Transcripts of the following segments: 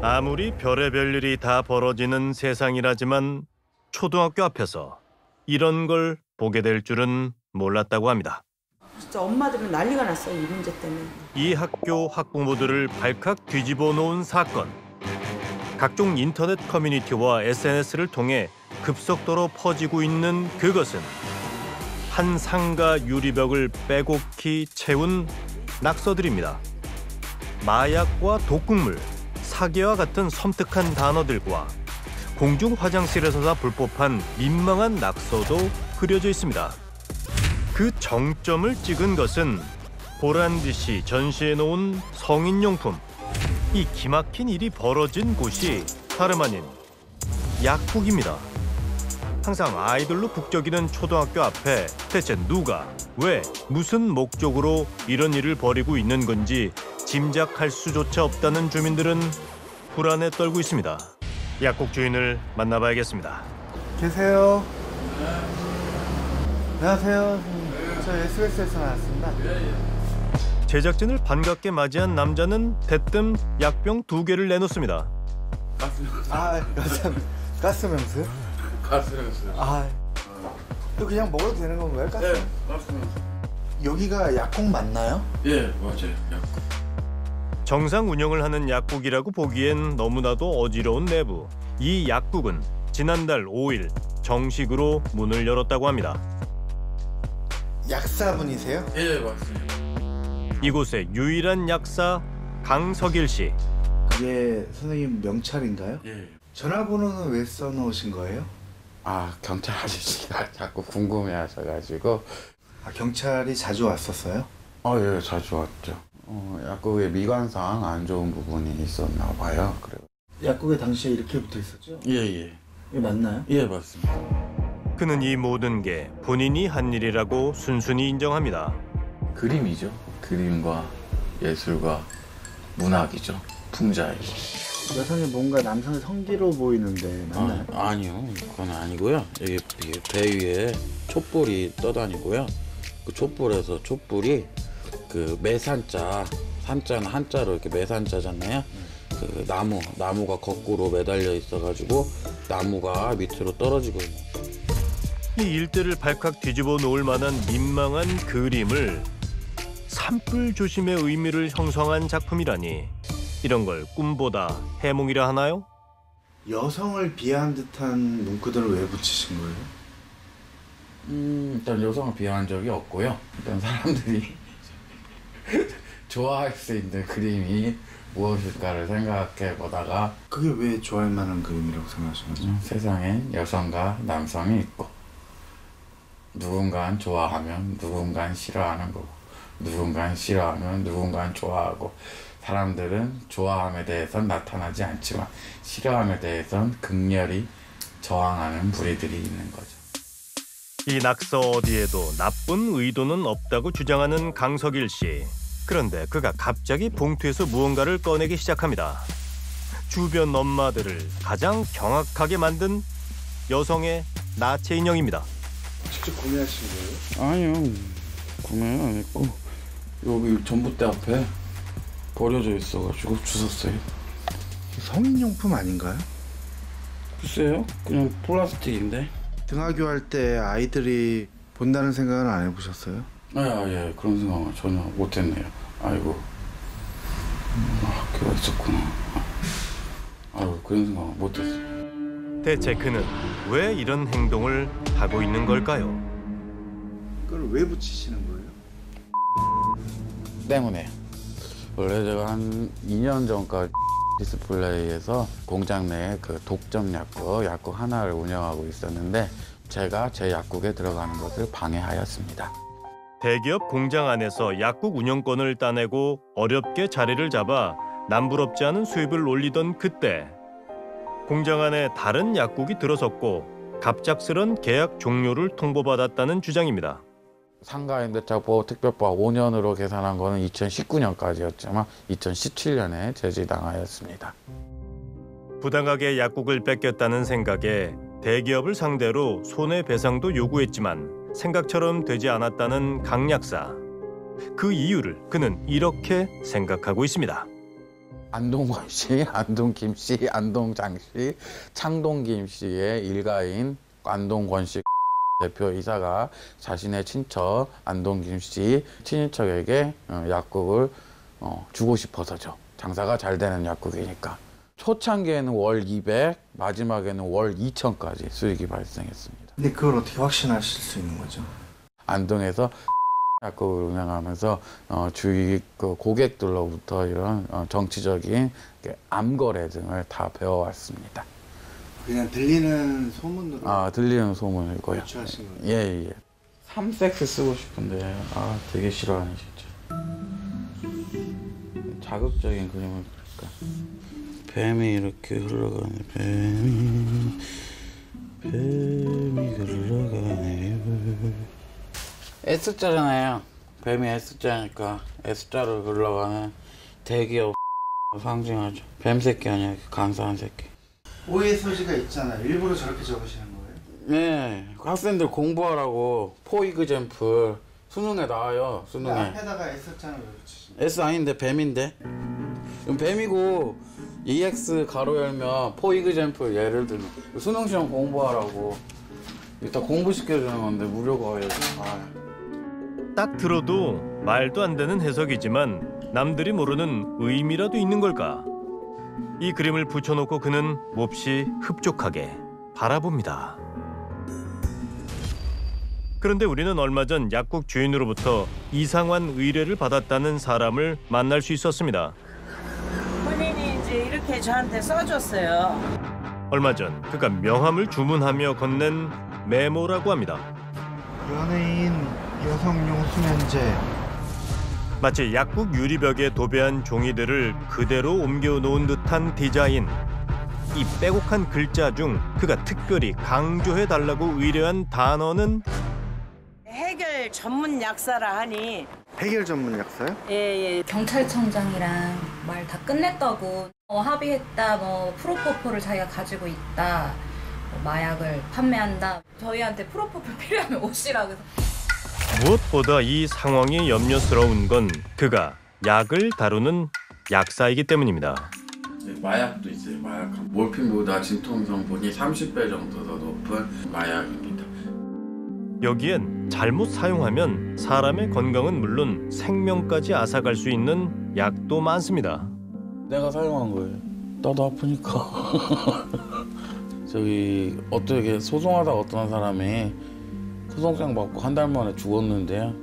아무리 별의별 일이 다 벌어지는 세상이라지만 초등학교 앞에서 이런 걸 보게 될 줄은 몰랐다고 합니다. 진짜 엄마들은 난리가 났어요, 이 문제 때문에. 이 학교 학부모들을 발칵 뒤집어 놓은 사건. 각종 인터넷 커뮤니티와 SNS를 통해 급속도로 퍼지고 있는 그것은 한 상가 유리벽을 빼곡히 채운 낙서들입니다. 마약과 독극물, 사계와 같은 섬뜩한 단어들과 공중 화장실에서나 볼 법한 민망한 낙서도 그려져 있습니다. 그 정점을 찍은 것은 보란 듯이 전시해 놓은 성인용품. 이 기막힌 일이 벌어진 곳이 다름 아닌 약국입니다. 항상 아이들로 북적이는 초등학교 앞에 대체 누가, 왜, 무슨 목적으로 이런 일을 벌이고 있는 건지 짐작할 수조차 없다는 주민들은 불안에 떨고 있습니다. 약국 주인을 만나봐야겠습니다. 계세요? 안녕하세요. 저 SBS에서 나왔습니다. 제작진을 반갑게 맞이한 남자는 대뜸 약병 2개를 내놓습니다. 가스명수요? 가스명수. 또 그냥 먹어도 되는 건가요? 가스? 네, 맞습니다. 여기가 약국 맞나요? 예, 맞아요. 약국. 정상 운영을 하는 약국이라고 보기엔 너무나도 어지러운 내부. 이 약국은 지난달 5일 정식으로 문을 열었다고 합니다. 약사분이세요? 예, 맞습니다. 이곳의 유일한 약사 강석일 씨. 그게 선생님 명찰인가요? 예. 전화번호는 왜 써놓으신 거예요? 경찰 아저씨가 자꾸 궁금해하셔가지고. 경찰이 자주 왔었어요? 예, 자주 왔죠. 약국에 미관상 안 좋은 부분이 있었나 봐요. 그래요. 약국에 당시에 이렇게 붙어 있었죠? 예. 이게 맞나요? 예, 맞습니다. 그는 이 모든 게 본인이 한 일이라고 순순히 인정합니다. 그림이죠. 그림과 예술과 문학이죠. 풍자이죠. 여성이 뭔가 남성의 성기로 보이는데 맞나요? 아니요, 그건 아니고요. 여기 배 위에 촛불이 떠다니고요. 그 촛불에서 촛불이 그 매산자, 산자는 한자로 이렇게 매산자잖아요. 그 나무가 거꾸로 매달려 있어가지고 나무가 밑으로 떨어지고 있는. 이 일대를 발칵 뒤집어 놓을 만한 민망한 그림을 산불 조심의 의미를 형성한 작품이라니. 이런 걸 꿈보다 해몽이라 하나요? 여성을 비하한 듯한 문구들을 왜 붙이신 거예요? 일단 여성을 비하한 적이 없고요. 일단 사람들이 좋아할 수 있는 그림이 무엇일까를 생각해 보다가 그게 왜 좋아할 만한 그림이라고 생각하시는 거죠? 세상엔 여성과 남성이 있고 누군가는 좋아하면 누군가는 싫어하는 거고 누군가는 싫어하면 누군가는 좋아하고 사람들은 좋아함에 대해서는 나타나지 않지만 싫어함에 대해서는 극렬히 저항하는 무리들이 있는 거죠. 이 낙서 어디에도 나쁜 의도는 없다고 주장하는 강석일 씨. 그런데 그가 갑자기 봉투에서 무언가를 꺼내기 시작합니다. 주변 엄마들을 가장 경악하게 만든 여성의 나체 인형입니다. 직접 구매하신 거예요? 아니요, 구매는 안 했고 여기 전봇대 앞에 버려져 있어가지고 주웠어요. 성인용품 아닌가요? 글쎄요, 그냥 플라스틱인데. 등하교 할 때 아이들이 본다는 생각은 안 해보셨어요? 예, 그런 생각은 전혀 못했네요. 아이고, 학교가 있었구나. 아이고, 그런 생각은 못했어요. 대체 그는 왜 이런 행동을 하고 있는 걸까요? 그걸 왜 붙이시는 거예요? 때문에 원래 제가 한 2년 전까지 디스플레이에서 공장 내에 그 독점 약국 하나를 운영하고 있었는데 제가 제 약국에 들어가는 것을 방해하였습니다. 대기업 공장 안에서 약국 운영권을 따내고 어렵게 자리를 잡아 남부럽지 않은 수입을 올리던 그때 공장 안에 다른 약국이 들어섰고 갑작스런 계약 종료를 통보받았다는 주장입니다. 상가임대차법 특별법 5년으로 계산한 거는 2019년까지였지만 2017년에 제지당하였습니다. 부당하게 약국을 뺏겼다는 생각에 대기업을 상대로 손해배상도 요구했지만 생각처럼 되지 않았다는 강 약사. 그 이유를 그는 이렇게 생각하고 있습니다. 안동권 씨, 안동김 씨, 안동장 씨, 창동김 씨의 일가인 안동권 씨 대표이사가 자신의 친척 안동김 씨 친인척에게 약국을 주고 싶어서죠. 장사가 잘 되는 약국이니까. 초창기에는 월 200, 마지막에는 월 2천까지 수익이 발생했습니다. 근데 그걸 어떻게 확신하실 수 있는 거죠? 안동에서 약국을 운영하면서 주위 그 고객들로부터 이런 정치적인 암거래 등을 다 배워왔습니다. 그냥 들리는 소문으로 들리는 소문이고요. 유추하신 거예요? 예. 3섹스 쓰고 싶은데 되게 싫어하네 진짜. 자극적인 그림을 그릴까? 뱀이 이렇게 흘러가네. 뱀이 흘러가네. S자잖아요. 뱀이 S자니까 S자로 흘러가는 대기업 상징하죠. 뱀 새끼 아니야, 간사한 새끼. 오해 소지가 있잖아요. 일부러 저렇게 적으시는 거예요? 네, 학생들 공부하라고 포이그젬플 수능에 나와요. 수능에. 앞에다가 S자는 왜 붙이시는 S 아닌데 뱀인데. 그럼 뱀이고 EX 가로 열면 포이그젬플 예를 들면 수능 시험 공부하라고. 이따 공부시켜주는 건데 무료가 왜? 딱 들어도 말도 안 되는 해석이지만 남들이 모르는 의미라도 있는 걸까? 이 그림을 붙여놓고 그는 몹시 흡족하게 바라봅니다. 그런데 우리는 얼마 전 약국 주인으로부터 이상한 의뢰를 받았다는 사람을 만날 수 있었습니다. 본인이 이제 이렇게 저한테 써줬어요. 얼마 전 그가 명함을 주문하며 건넨 메모라고 합니다. 연예인 여성용 수면제. 마치 약국 유리벽에 도배한 종이들을 그대로 옮겨놓은 듯한 디자인. 이 빼곡한 글자 중 그가 특별히 강조해달라고 의뢰한 단어는 해결 전문 약사라 하니 해결 전문 약사요? 예. 경찰청장이랑 말 다 끝냈다고 합의했다, 프로포폴을 자기가 가지고 있다, 마약을 판매한다, 저희한테 프로포폴 필요하면 오시라고 해서. 무엇보다 이 상황이 염려스러운 건 그가 약을 다루는 약사이기 때문입니다. 마약도 있어요. 마약. 몰핀보다 진통성분이 30배 정도 더 높은 마약입니다. 여기엔 잘못 사용하면 사람의 건강은 물론 생명까지 앗아갈 수 있는 약도 많습니다. 내가 사용한 거예요. 나도 아프니까. 저기 어떻게 소송하다 어떤 사람이 소송장 받고 한 달 만에 죽었는데요.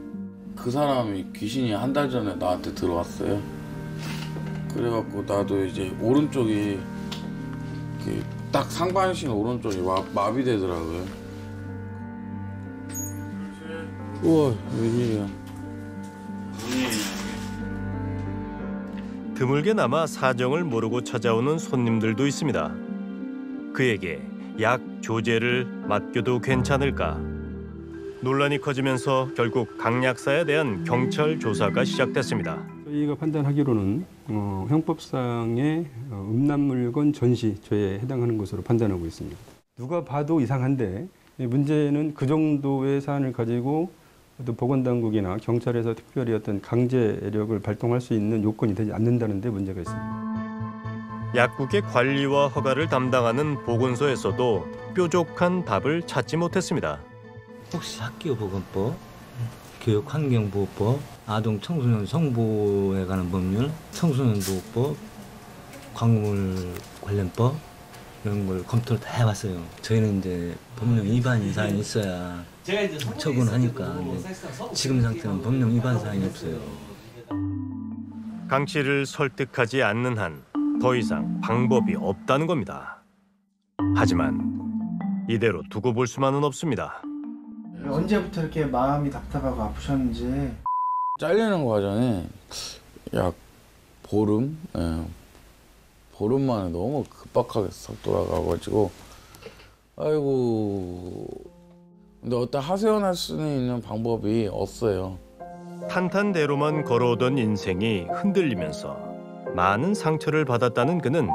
그 사람이 귀신이 한 달 전에 나한테 들어왔어요. 그래갖고 나도 이제 오른쪽이 딱 상반신 오른쪽이 마비되더라고요. 우와, 웬일이야. 드물게나마 사정을 모르고 찾아오는 손님들도 있습니다. 그에게 약 조제를 맡겨도 괜찮을까? 논란이 커지면서 결국 강 약사에 대한 경찰 조사가 시작됐습니다. 저희가 판단하기로는 형법상의 음란물건 전시죄에 해당하는 것으로 판단하고 있습니다. 누가 봐도 이상한데 문제는 그 정도의 사안을 가지고 또 보건당국이나 경찰에서 특별히 어떤 강제력을 발동할 수 있는 요건이 되지 않는다는 데 문제가 있습니다. 약국의 관리와 허가를 담당하는 보건소에서도 뾰족한 답을 찾지 못했습니다. 혹시 학교보건법, 교육환경보호법, 아동 청소년 성보호에 관한 법률, 청소년보호법, 광고물 관련법 이런 걸 검토를 다 해봤어요. 저희는 이제 법령 위반 사항이 있어야 처분하니까 지금 상태는 법령 위반 사항이 없어요. 강 씨를 설득하지 않는 한 더 이상 방법이 없다는 겁니다. 하지만 이대로 두고 볼 수만은 없습니다. 언제부터 이렇게 마음이 답답하고 아프셨는지. 잘리는 과정이 약 보름? 보름 만에 너무 급박하게 싹 돌아가가지고 아이고. 근데 어떤 하소연할 수 있는 방법이 없어요. 탄탄대로만 걸어오던 인생이 흔들리면서 많은 상처를 받았다는 그는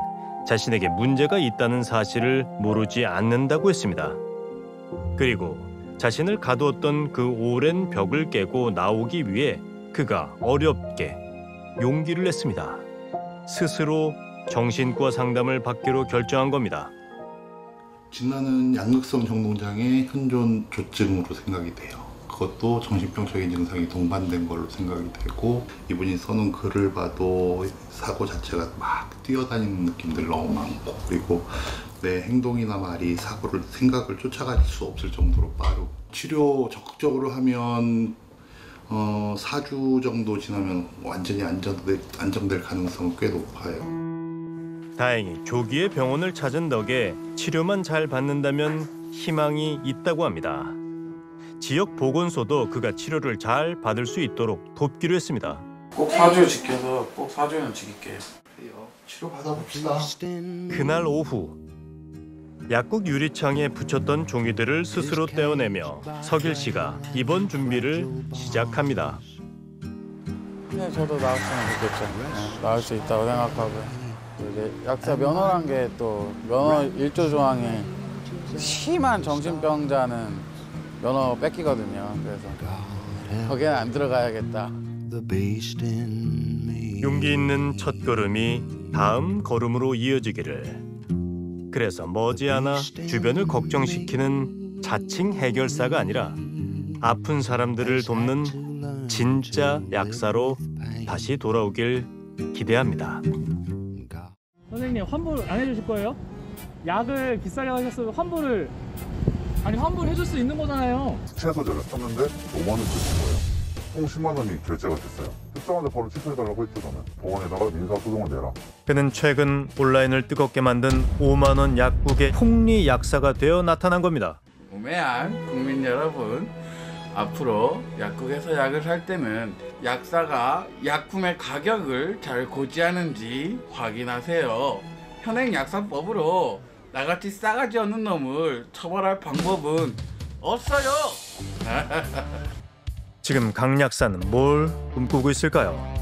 자신에게 문제가 있다는 사실을 모르지 않는다고 했습니다. 그리고 자신을 가두었던 그 오랜 벽을 깨고 나오기 위해 그가 어렵게 용기를 냈습니다. 스스로 정신과 상담을 받기로 결정한 겁니다. 진단은 양극성 정동장의 현존 조증으로 생각이 돼요. 그것도 정신병적인 증상이 동반된 걸로 생각이 되고, 이분이 써놓은 글을 봐도 사고 자체가 막 뛰어다니는 느낌들 너무 많고, 그리고 내 행동이나 말이 생각을 쫓아갈 수 없을 정도로 빠르고, 치료 적극적으로 하면 4주 정도 지나면 완전히 안정될 가능성은 꽤 높아요. 다행히 조기에 병원을 찾은 덕에 치료만 잘 받는다면 희망이 있다고 합니다. 지역 보건소도 그가 치료를 잘 받을 수 있도록 돕기로 했습니다. 꼭 4주 지켜서 꼭 4주는 지킬게요. 치료 받아봅시다. 그날 오후 약국 유리창에 붙였던 종이들을 스스로 떼어내며 석일 씨가 입원 준비를 시작합니다. 네, 저도 나왔으면 좋겠죠. 나올 수 있다고 생각하고. 이제 약사 면허란 게 또 면허 1조 조항에 심한 정신병자는 면허 뺏기거든요. 그래서 거기는 안 들어가야겠다. 용기 있는 첫걸음이 다음 걸음으로 이어지기를. 그래서 머지않아 주변을 걱정시키는 자칭 해결사가 아니라 아픈 사람들을 돕는 진짜 약사로 다시 돌아오길 기대합니다. 선생님, 환불 안 해주실 거예요? 약을 비싸게 하셨으면 환불을 해줄 수 있는 거잖아요. 최소제를 썼는데 5만 원 주신 거예요. 총 10만 원이 결제가 됐어요. 듣자마자 바로 취소해달라고 했죠. 저는 법원에다가 민사소송을 내라. 그는 최근 온라인을 뜨겁게 만든 5만 원 약국의 폭리 약사가 되어 나타난 겁니다. 우매한 국민 여러분, 앞으로 약국에서 약을 살 때는 약사가 약품의 가격을 잘 고지하는지 확인하세요. 현행 약사법으로 나같이 싸가지 없는 놈을 처벌할 방법은 없어요. 지금 강 약사는 뭘 꿈꾸고 있을까요?